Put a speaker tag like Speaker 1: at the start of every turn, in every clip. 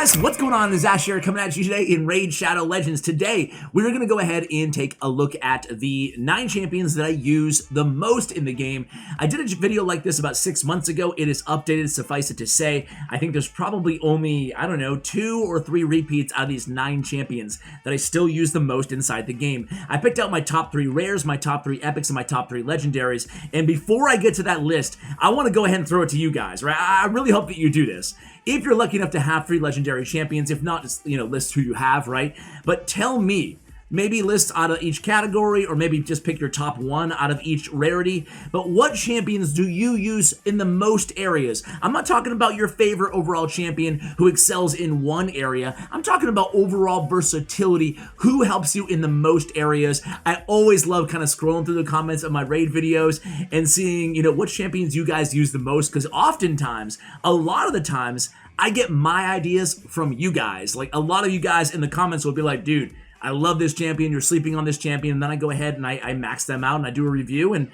Speaker 1: guys, what's going on? This is Ash here coming at you today in Raid Shadow Legends. Today, we're going to go ahead and take a look at the 9 champions that I use the most in the game. I did a video like this about 6 months ago. It is updated, suffice it to say. I think there's probably only, I don't know, 2 or 3 repeats out of these 9 champions that I still use the most inside the game. I picked out my top 3 rares, my top 3 epics, and my top 3 legendaries. And before I get to that list, I want to go ahead and throw it to you guys, right? I really hope that you do this. If you're lucky enough to have 3 legendary champions, if not, just, list who you have, right? But tell me, maybe list out of each category, or maybe just pick your top 1 out of each rarity. But what champions do you use in the most areas? I'm not talking about your favorite overall champion who excels in one area. I'm talking about overall versatility. Who helps you in the most areas? I always love kind of scrolling through the comments of my raid videos and seeing, what champions you guys use the most, because oftentimes, a lot of the times, I get my ideas from you guys. Like, a lot of you guys in the comments will be like, dude, I love this champion, you're sleeping on this champion, and then I go ahead and I max them out and I do a review, and,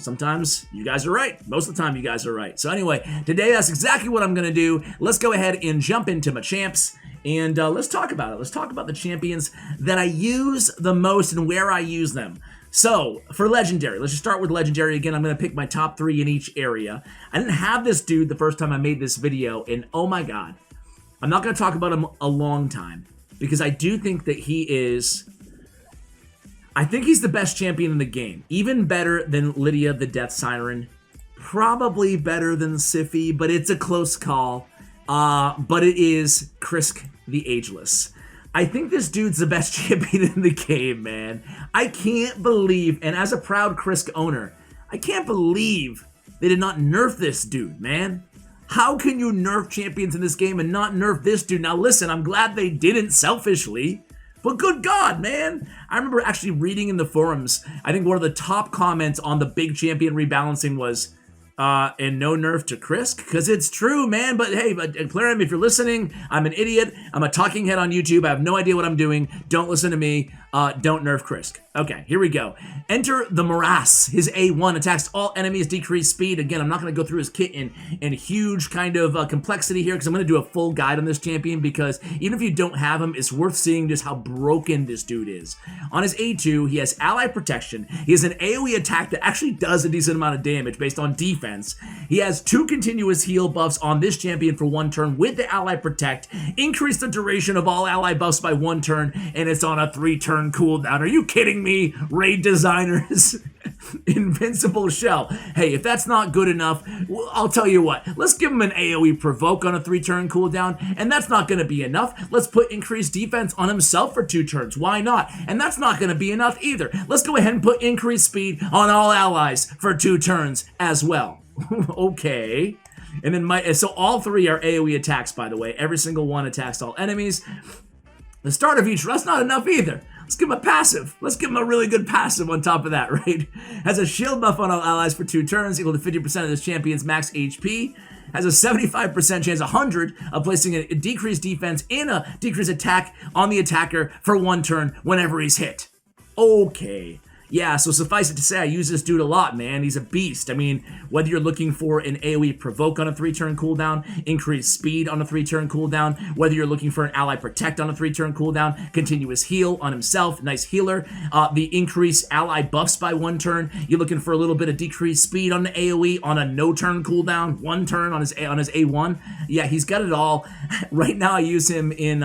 Speaker 1: sometimes you guys are right. Most of the time you guys are right. So anyway, today that's exactly what I'm going to do. Let's go ahead and jump into my champs, and let's talk about it. Let's talk about the champions that I use the most and where I use them. So, for Legendary, let's just start with Legendary again. I'm going to pick my top 3 in each area. I didn't have this dude the first time I made this video, and oh my god, I'm not going to talk about him a long time, because I do think that he's the best champion in the game. Even better than Lydia the Death Siren. Probably better than Siphi, but it's a close call. But it is Krisk the Ageless. I think this dude's the best champion in the game, man. I can't believe, and as a proud Krisk owner, I can't believe they did not nerf this dude, man. How can you nerf champions in this game and not nerf this dude? Now listen, I'm glad they didn't selfishly, but good God, man. I remember actually reading in the forums, I think one of the top comments on the big champion rebalancing was, and no nerf to Krisk, because it's true, man. But hey, Clarion, if you're listening, I'm an idiot. I'm a talking head on YouTube. I have no idea what I'm doing. Don't listen to me. Don't nerf Krisk. Okay, here we go. Enter the Morass. His A1 attacks all enemies, decrease speed. Again, I'm not going to go through his kit in huge kind of complexity here, because I'm going to do a full guide on this champion, because even if you don't have him, it's worth seeing just how broken this dude is. On his A2, he has ally protection. He has an AoE attack that actually does a decent amount of damage based on defense. He has 2 continuous heal buffs on this champion for 1 turn with the ally protect. Increase the duration of all ally buffs by 1 turn, and it's on a 3-turn cooldown. Are you kidding me, raid designers? Invincible shell. Hey, if that's not good enough, I'll tell you what. Let's give him an AoE provoke on a 3-turn cooldown, and that's not going to be enough. Let's put increased defense on himself for 2 turns. Why not? And that's not going to be enough either. Let's go ahead and put increased speed on all allies for 2 turns as well. Okay. And then so all 3 are AoE attacks, by the way. Every single one attacks all enemies. The start of each, that's not enough either. Let's give him a passive. Let's give him a really good passive on top of that, right? Has a shield buff on all allies for 2 turns, equal to 50% of this champion's max HP. Has a 75% chance, 100, of placing a decreased defense and a decreased attack on the attacker for 1 turn whenever he's hit. Okay. Yeah, so suffice it to say, I use this dude a lot, man. He's a beast. I mean, whether you're looking for an AoE provoke on a 3-turn cooldown, increased speed on a 3-turn cooldown, whether you're looking for an ally protect on a 3-turn cooldown, continuous heal on himself, nice healer, the increased ally buffs by 1 turn, you're looking for a little bit of decreased speed on the AoE on a no-turn cooldown, 1 turn on his A1. Yeah, he's got it all. Right now, I use him in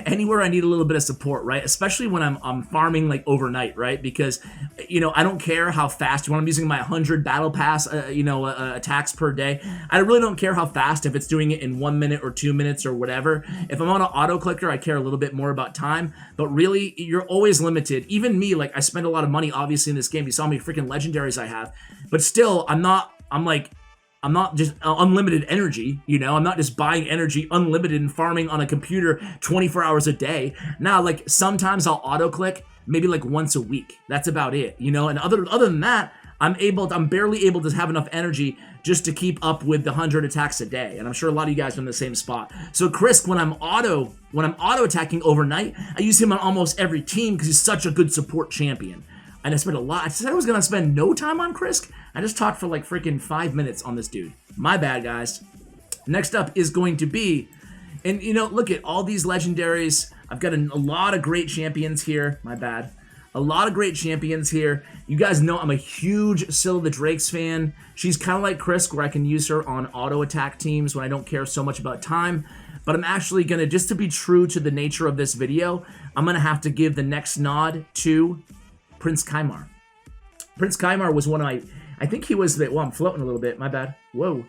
Speaker 1: anywhere I need a little bit of support, right? Especially when I'm farming like overnight, right? Because, I don't care how fast, when I'm using my 100 battle pass, attacks per day, I really don't care how fast, if it's doing it in 1 minute or 2 minutes or whatever. If I'm on an auto clicker, I care a little bit more about time, but really, you're always limited. Even me, like, I spend a lot of money, obviously, in this game. You saw me freaking legendaries I have, but still, I'm not just unlimited energy, I'm not just buying energy unlimited and farming on a computer 24 hours a day. Now, like, sometimes I'll auto-click maybe like once a week. That's about it, and other than that, I'm barely able to have enough energy just to keep up with the 100 attacks a day. And I'm sure a lot of you guys are in the same spot. So Krisk, when I'm auto attacking overnight, I use him on almost every team because he's such a good support champion. And I spent a lot. I said I was going to spend no time on Krisk. I just talked for like freaking 5 minutes on this dude. My bad, guys. Next up is going to be, and you know, look at all these legendaries. I've got a lot of great champions here. My bad. A lot of great champions here. You guys know I'm a huge Scylla the Drake's fan. She's kind of like Chris, where I can use her on auto attack teams when I don't care so much about time. But I'm actually going to, just to be true to the nature of this video, I'm going to have to give the next nod to Prince Kymar. Prince Kymar was one of my, I think he was the, well, I'm floating a little bit, my bad. Whoa.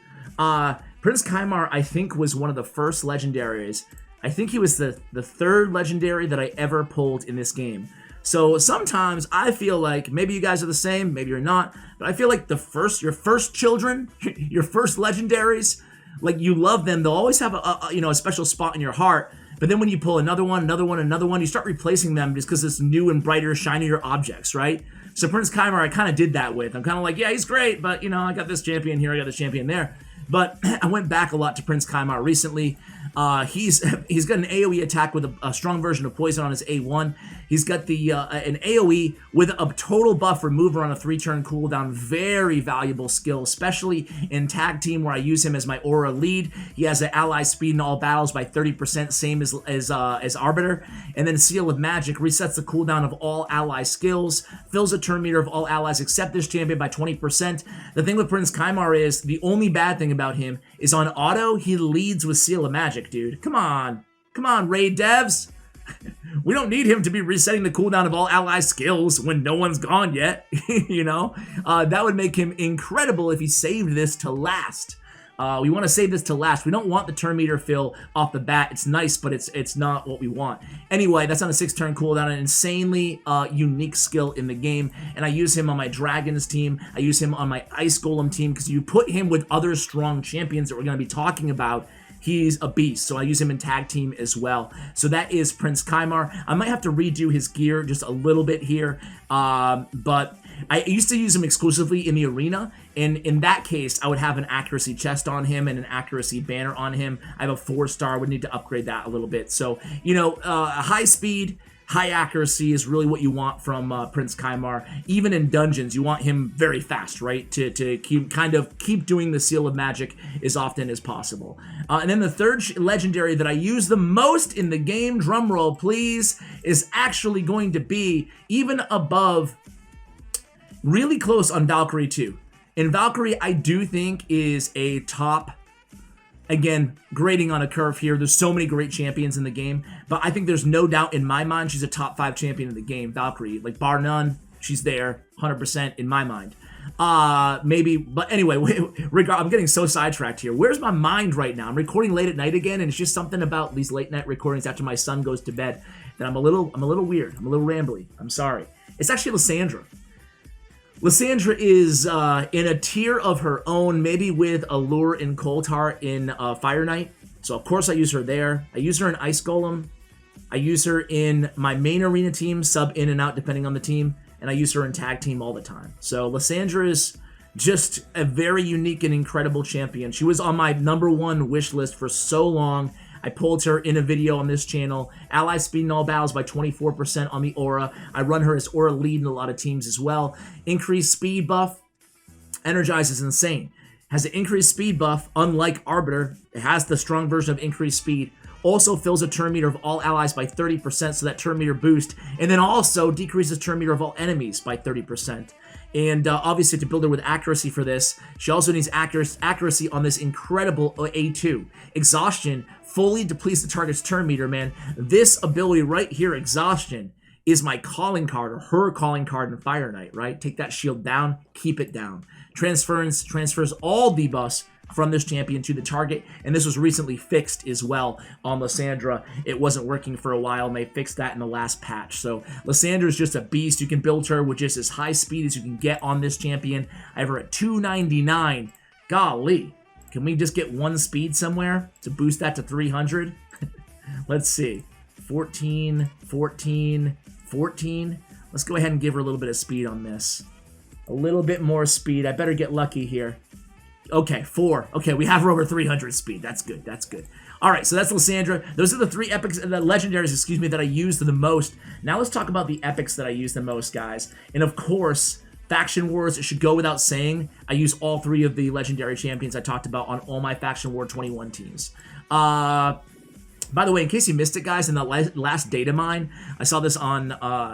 Speaker 1: Prince Kymar, I think, was one of the first legendaries. I think he was the third legendary that I ever pulled in this game. So sometimes I feel like, maybe you guys are the same, maybe you're not, but I feel like your first children, your first legendaries, like you love them, they'll always have a special spot in your heart. But then when you pull another one, you start replacing them just because it's new and brighter, shinier objects, right? So Prince Kymar, I kind of did that with. I'm kind of like, yeah, he's great, but you know, I got this champion here, I got this champion there. But I went back a lot to Prince Kymar recently. He's got an AoE attack with a strong version of poison on his A1. He's got the an AoE with a total buff remover on a 3-turn cooldown. Very valuable skill, especially in tag team where I use him as my aura lead. He has an ally speed in all battles by 30%, same as Arbiter. And then Seal of Magic resets the cooldown of all ally skills, fills a turn meter of all allies except this champion by 20%. The thing with Prince Kymar is, the only bad thing about him is on auto, he leads with Seal of Magic, dude. Come on, raid devs. We don't need him to be resetting the cooldown of all ally skills when no one's gone yet. You know, that would make him incredible if he saved this to last. We want to save this to last. We don't want the turn meter fill off the bat. It's nice, but it's not what we want. Anyway, that's on a 6-turn cooldown, an insanely unique skill in the game, and I use him on my Dragons team. I use him on my Ice Golem team because you put him with other strong champions that we're going to be talking about. He's a beast, so I use him in tag team as well. So that is Prince Kymar. I might have to redo his gear just a little bit here, but I used to use him exclusively in the arena, and in that case, I would have an accuracy chest on him and an accuracy banner on him. I have a 4-star, would need to upgrade that a little bit. So, you know, high speed, high accuracy is really what you want from Prince Kymar. Even in dungeons, you want him very fast, right? To keep doing the Seal of Magic as often as possible. And then the third legendary that I use the most in the game, drumroll please, is actually going to be even above, really close on Valkyrie 2. And Valkyrie, I do think, is a top, again, grading on a curve here. There's so many great champions in the game, but I think there's no doubt in my mind she's a top 5 champion in the game, Valkyrie. Like, bar none, she's there, 100% in my mind. Maybe, but anyway, I'm getting so sidetracked here. Where's my mind right now? I'm recording late at night again, and it's just something about these late night recordings after my son goes to bed that I'm a little weird. I'm a little rambly. I'm sorry. It's actually Lysandra. Lysandra is in a tier of her own, maybe with Allure and Coldheart in Fire Knight. So of course I use her there. I use her in Ice Golem. I use her in my main arena team, sub in and out depending on the team. And I use her in tag team all the time. So Lysandra is just a very unique and incredible champion. She was on my #1 wish list for so long. I pulled her in a video on this channel. Ally speed in all battles by 24% on the aura. I run her as aura lead in a lot of teams as well. Increased speed buff. Energize is insane. Has an increased speed buff, unlike Arbiter. It has the strong version of increased speed. Also fills a turn meter of all allies by 30%, so that turn meter boost. And then also decreases turn meter of all enemies by 30%. And obviously to build her with accuracy for this, she also needs accuracy on this incredible A2. Exhaustion fully depletes the target's turn meter, man. This ability right here, Exhaustion, is my calling card, or her calling card in Fire Knight, right? Take that shield down, keep it down. Transfers all debuffs from this champion to the target, and this was recently fixed as well on Lysandra. It wasn't working for a while, and they fixed that in the last patch. So Lysandra is just a beast. You can build her with just as high speed as you can get on this champion. I have her at 299. Golly. Can we just get 1 speed somewhere to boost that to 300? Let's see. 14, 14, 14. Let's go ahead and give her a little bit of speed on this. A little bit more speed. I better get lucky here. Okay, 4. Okay, we have her over 300 speed. That's good. That's good. All right, so that's Lysandra. Those are the 3 epics, the legendaries, excuse me, that I use the most. Now let's talk about the epics that I use the most, guys. And of course, Faction Wars, it should go without saying. I use all 3 of the legendary champions I talked about on all my Faction War 21 teams. By the way, in case you missed it, guys, in the last data mine, I saw this on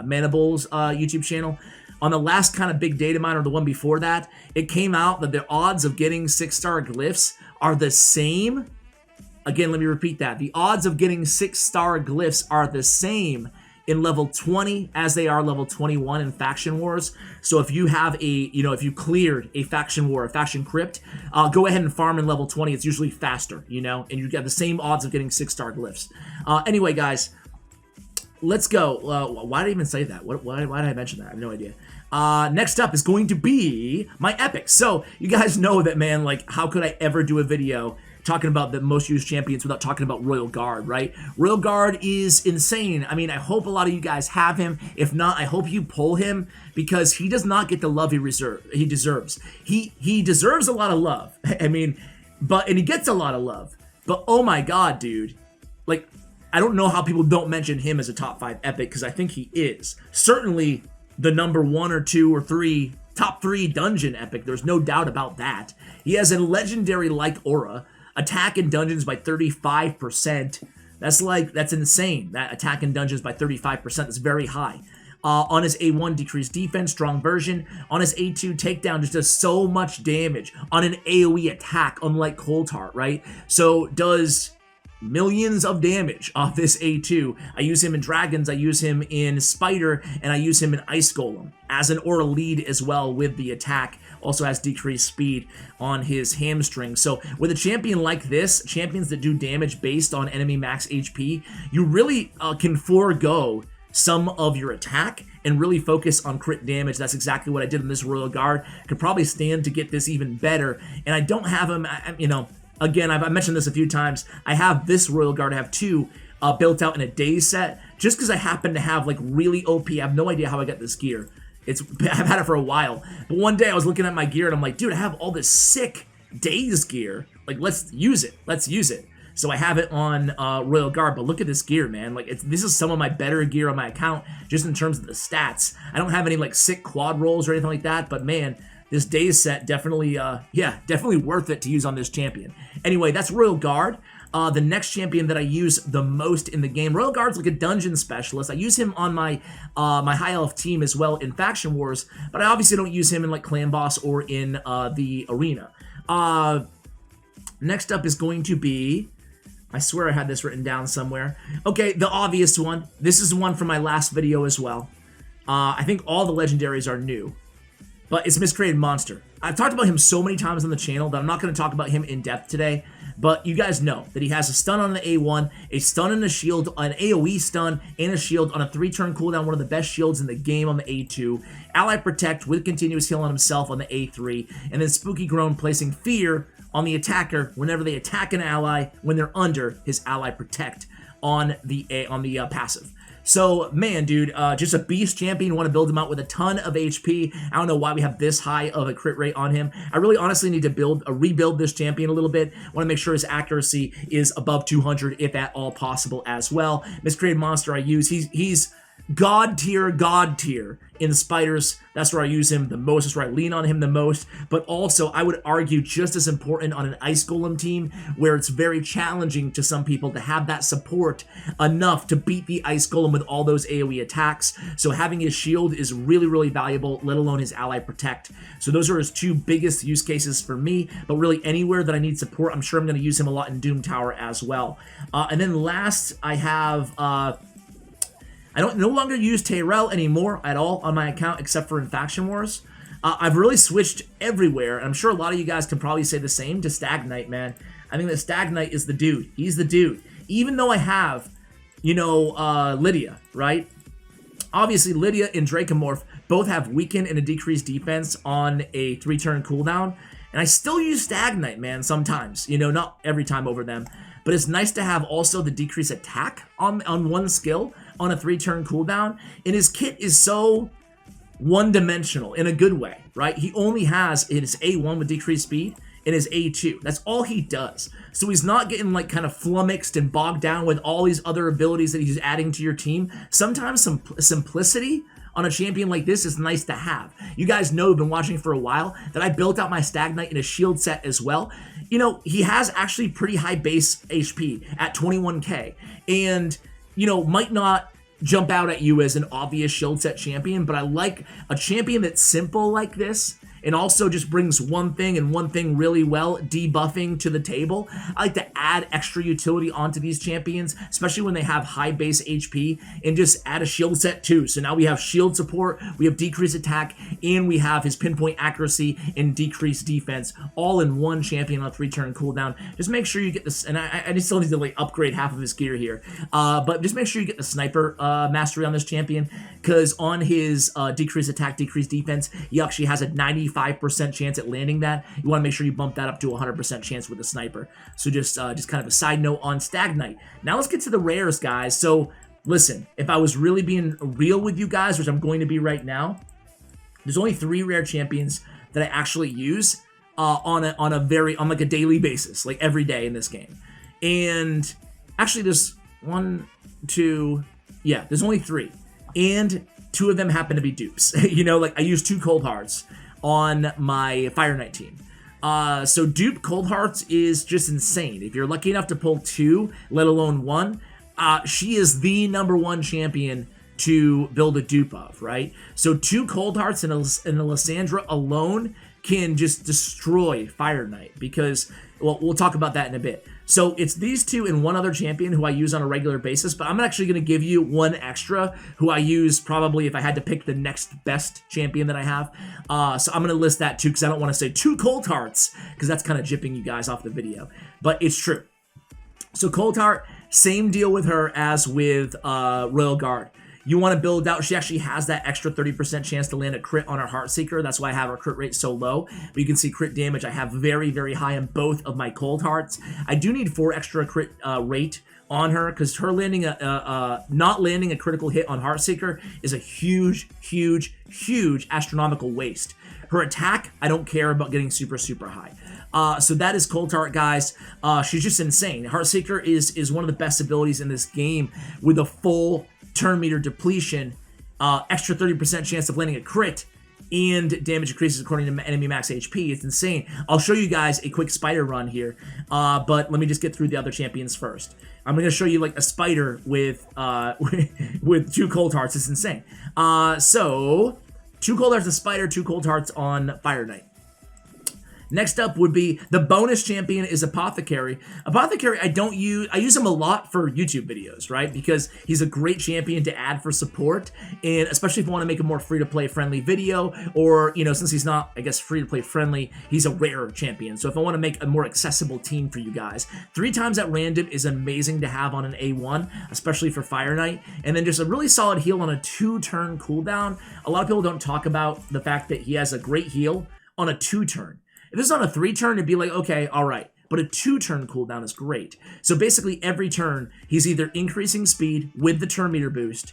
Speaker 1: Manible's YouTube channel. On the last kind of big data mine, or the one before that, it came out that the odds of getting 6-star glyphs are the same. Again, let me repeat that. The odds of getting 6-star glyphs are the same in level 20 as they are level 21 in Faction Wars. So if you have a, if you cleared a Faction War, a Faction Crypt, go ahead and farm in level 20. It's usually faster, and you get the same odds of getting 6-star glyphs. Anyway, guys, let's go. Why did I even say that? Why did I mention that? I have no idea. Next up is going to be my epics. So you guys know that, man, like, how could I ever do a video talking about the most used champions without talking about Royal Guard, right? Royal Guard is insane. I mean, I hope a lot of you guys have him. If not, I hope you pull him, because he does not get the love he deserves. He deserves a lot of love. I mean, and he gets a lot of love. But oh my god, dude. Like, I don't know how people don't mention him as a top 5 epic, because I think he is. Certainly the number 1 or 2 or 3, top 3 dungeon epic. There's no doubt about that. He has a legendary-like aura. Attack in dungeons by 35%. That's insane. That attack in dungeons by 35%. Is very high. On his A1, decreased defense, strong version. On his A2, takedown just does so much damage. On an AoE attack, unlike Coldheart, right? So does millions of damage off this A2. I use him in Dragons, I use him in Spider, and I use him in Ice Golem as an aura lead as well with the attack. Also has decreased speed on his hamstring. So with a champion like this, champions that do damage based on enemy max HP, you really can forego some of your attack and really focus on crit damage. That's exactly what I did in this Royal Guard. Could probably stand to get this even better. And I don't have him, again, I've mentioned this a few times. I have this Royal Guard. I have 2 built out in a days set, just because I happen to have like really OP. I have no idea how I got this gear. I've had it for a while. But one day I was looking at my gear and I'm like, dude, I have all this sick days gear. Like, let's use it. Let's use it. So I have it on Royal Guard, but look at this gear, man. Like, this is some of my better gear on my account, just in terms of the stats. I don't have any like sick quad rolls or anything like that, but man, this days set definitely, definitely worth it to use on this champion. Anyway, that's Royal Guard. The next champion that I use the most in the game, Royal Guard's like a dungeon specialist. I use him on my my high elf team as well in Faction Wars, but I obviously don't use him in like Clan Boss or in the arena. Next up is going to be, I swear I had this written down somewhere. Okay, the obvious one. This is one from my last video as well. I think all the legendaries are new, but it's Miscreated Monster. I've talked about him so many times on the channel that I'm not going to talk about him in depth today. But you guys know that he has a stun on the A1, a stun and a shield, an AoE stun, and a shield on a 3-turn cooldown, one of the best shields in the game on the A2, Ally Protect with continuous heal on himself on the A3, and then Spooky Groan placing fear on the attacker whenever they attack an ally when they're under his Ally Protect on the passive. So, man, dude, just a beast champion. Want to build him out with a ton of HP. I don't know why we have this high of a crit rate on him. I really honestly need to rebuild this champion a little bit. Want to make sure his accuracy is above 200, if at all possible as well. Miscreated Monster I use. He's god tier in the Spiders. That's where I use him the most. That's where I lean on him the most. But also, I would argue just as important on an Ice Golem team, where it's very challenging to some people to have that support enough to beat the Ice Golem with all those AoE attacks. So having his shield is really, really valuable, let alone his Ally Protect. So those are his 2 biggest use cases for me. But really, anywhere that I need support, I'm sure I'm going to use him a lot in Doom Tower as well. And then last, I have... I don't no longer use Tyrell anymore at all on my account, except for in Faction Wars. I've really switched everywhere, and I'm sure a lot of you guys can probably say the same to Stag Knight, man. I think that Stag Knight is the dude. He's the dude. Even though I have, Lydia, right? Obviously, Lydia and Dracomorph both have weaken and a decreased defense on a 3-turn cooldown, and I still use Stag Knight, man, sometimes. Not every time over them. But it's nice to have also the decreased attack on one skill on a 3-turn cooldown. And his kit is so one-dimensional in a good way, right? He only has his A1 with decreased speed and his A2. That's all he does. So he's not getting like kind of flummoxed and bogged down with all these other abilities that he's adding to your team. Sometimes some simplicity on a champion like this is nice to have. You guys know, have been watching for a while, that I built out my Stag Knight in a shield set as well. You know, he has actually pretty high base HP at 21k, and, you know, might not jump out at you as an obvious shield set champion, but I like a champion that's simple like this and also just brings one thing and one thing really well, debuffing to the table. I like to add extra utility onto these champions, especially when they have high base HP, and just add a shield set too. So now we have shield support, we have decreased attack, and we have his pinpoint accuracy and decreased defense, all in one champion on a 3-turn cooldown. Just make sure you get this, and I still need to like upgrade half of his gear here, but just make sure you get the sniper mastery on this champion, because on his decreased attack, decreased defense, he actually has a 95% chance at landing that. You want to make sure you bump that up to 100% chance with the sniper. So just kind of a side note on Stag Knight. Now let's get to the rares, guys. So listen, if I was really being real with you guys, which I'm going to be right now, there's only 3 rare champions that I actually use on like a daily basis, like every day in this game. And actually there's there's only 3, and 2 of them happen to be dupes. You know, like I use 2 Coldhearts on my Fire Knight team. So dupe Coldhearts is just insane. If you're lucky enough to pull 2, let alone 1, she is the #1 champion to build a dupe of, right? So 2 Coldhearts and a Lysandra alone can just destroy Fire Knight, because, well, we'll talk about that in a bit. So it's these 2 and 1 other champion who I use on a regular basis, but I'm actually going to give you 1 extra who I use probably if I had to pick the next best champion that I have. So I'm going to list that too, because I don't want to say 2 Coldhearts, because that's kind of jipping you guys off the video. But it's true. So Coldheart, same deal with her as with Royal Guard. You want to build out, she actually has that extra 30% chance to land a crit on her Heartseeker. That's why I have her crit rate so low. But you can see crit damage I have very, very high on both of my Coldhearts. I do need 4 extra crit rate on her, because her landing not landing a critical hit on Heartseeker is a huge, huge, huge astronomical waste. Her attack, I don't care about getting super, super high. So that is Coldheart, guys. She's just insane. Heartseeker is one of the best abilities in this game, with a full turn meter depletion, extra 30% chance of landing a crit, and damage increases according to enemy max HP. It's insane. I'll show you guys a quick spider run here, but let me just get through the other champions first. I'm going to show you like a spider with 2 Coldhearts. It's insane. So 2 Coldhearts, a spider, 2 Coldhearts on Fire Knight. Next up would be the bonus champion is Apothecary. Apothecary, I use him a lot for YouTube videos, right? Because he's a great champion to add for support, and especially if you want to make a more free-to-play friendly video, or, you know, since he's not, I guess, free-to-play friendly, he's a rare champion. So if I want to make a more accessible team for you guys, 3 times at random is amazing to have on an A1, especially for Fire Knight. And then just a really solid heal on a 2-turn cooldown. A lot of people don't talk about the fact that he has a great heal on a 2-turn. If this is on a 3-turn, it'd be like, okay, all right. But a 2-turn cooldown is great. So basically every turn, he's either increasing speed with the turn meter boost,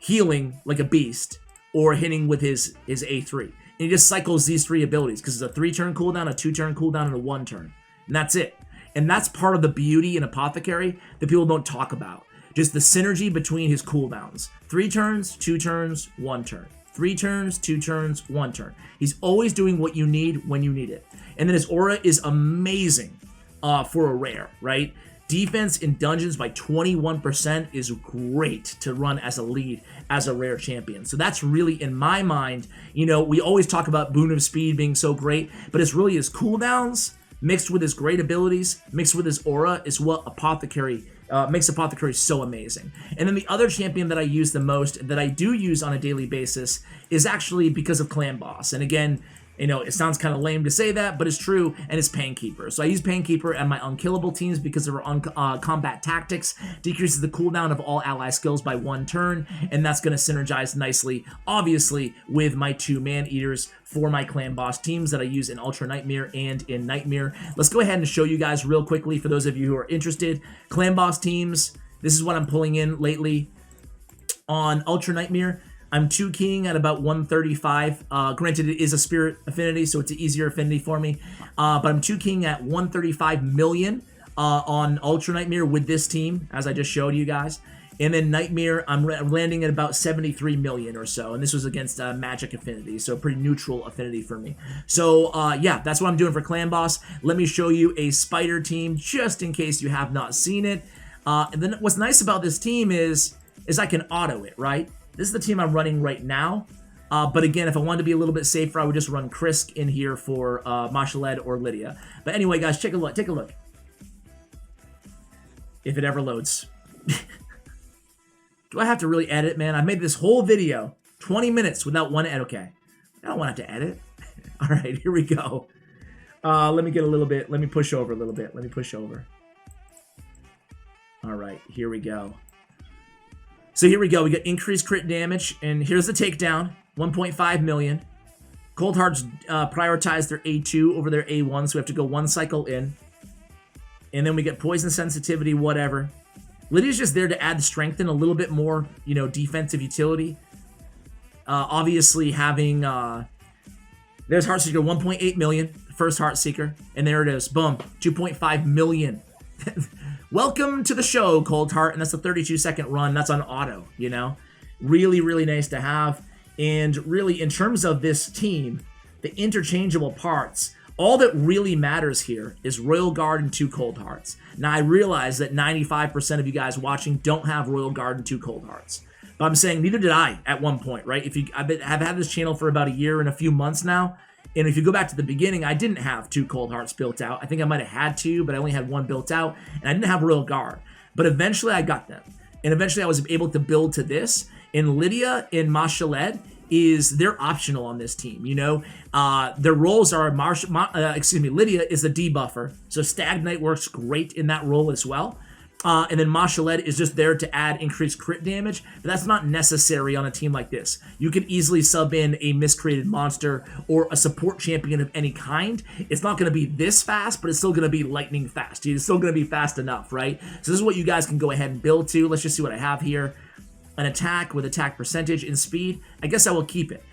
Speaker 1: healing like a beast, or hitting with his A3. And he just cycles these 3 abilities, because it's a 3-turn cooldown, a 2-turn cooldown, and a 1-turn. And that's it. And that's part of the beauty in Apothecary that people don't talk about. Just the synergy between his cooldowns. 3 turns, 2 turns, 1 turn. 3 turns, 2 turns, 1 turn. He's always doing what you need when you need it. And then his aura is amazing for a rare, right? Defense in dungeons by 21% is great to run as a lead as a rare champion. So that's really, in my mind, you know, we always talk about Boon of Speed being so great, but it's really his cooldowns mixed with his great abilities, mixed with his aura, is what Apothecary makes Apothecary so amazing. And then the other champion that I use the most, that I do use on a daily basis, is actually because of Clan Boss. And again, you know, it sounds kind of lame to say that, but it's true, and it's Painkeeper. So I use Painkeeper and my unkillable teams because of her combat tactics, decreases the cooldown of all ally skills by 1 turn, and that's going to synergize nicely, obviously, with my 2 Man-Eaters for my Clan Boss teams that I use in Ultra Nightmare and in Nightmare. Let's go ahead and show you guys real quickly, for those of you who are interested. Clan Boss teams, this is what I'm pulling in lately on Ultra Nightmare. I'm 2-keying at about 135. Granted, it is a spirit affinity, so it's an easier affinity for me. But I'm 2-keying at 135 million on Ultra Nightmare with this team, as I just showed you guys. And then Nightmare, I'm landing at about 73 million or so. And this was against Magic Affinity, so pretty neutral affinity for me. So, yeah, that's what I'm doing for Clan Boss. Let me show you a Spider team, just in case you have not seen it. And then what's nice about this team is I can auto it, right? This is the team I'm running right now. But again, if I wanted to be a little bit safer, I would just run Krisk in here for Mashaled or Lydia. But anyway, guys, take a look. Take a look. If it ever loads. Do I have to really edit, man? I made this whole video, 20 minutes without one edit. Okay. I don't want to have to edit. All right, here we go. Let me get a little bit. Let me push over a little bit. Let me push over. All right, here we go. So here we go. We got increased crit damage, and here's the takedown. 1.5 million. Coldhearts prioritize their A2 over their A1, so we have to go one cycle in. And then we get poison sensitivity, whatever. Lydia's just there to add strength and a little bit more, you know, defensive utility. Obviously having, there's Heartseeker, 1.8 million, first Heartseeker. And there it is, boom, 2.5 million. Welcome to the show, Coldheart, and that's a 32-second run. That's on auto, you know? Really, really nice to have. And really, in terms of this team, the interchangeable parts, all that really matters here is Royal Guard and 2 Coldhearts. Now, I realize that 95% of you guys watching don't have Royal Guard and 2 Coldhearts. But I'm saying neither did I at one point, right? I've had this channel for about a year and a few months now. And if you go back to the beginning, I didn't have 2 Coldhearts built out. I think I might have had 2, but I only had 1 built out. And I didn't have Royal Guard. But eventually I got them. And eventually I was able to build to this. And Lydia and Mashaled, they're optional on this team, you know? Their roles are, Lydia is a debuffer, so Stag Knight works great in that role as well. And then Mashaled is just there to add increased crit damage, but that's not necessary on a team like this. You could easily sub in a Miscreated Monster or a support champion of any kind. It's not going to be this fast, but it's still going to be lightning fast. It's still going to be fast enough, right? So this is what you guys can go ahead and build to. Let's just see what I have here. An attack with attack percentage and speed. I guess I will keep it.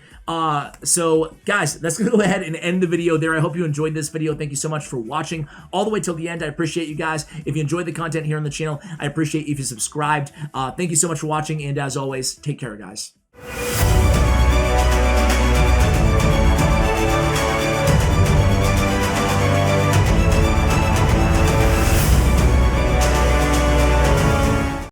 Speaker 1: So guys, let's go ahead and end the video there. I hope you enjoyed this video. Thank you so much for watching all the way till the end. I appreciate you guys. If you enjoyed the content here on the channel, I appreciate if you subscribed. Thank you so much for watching, and as always, take care, guys.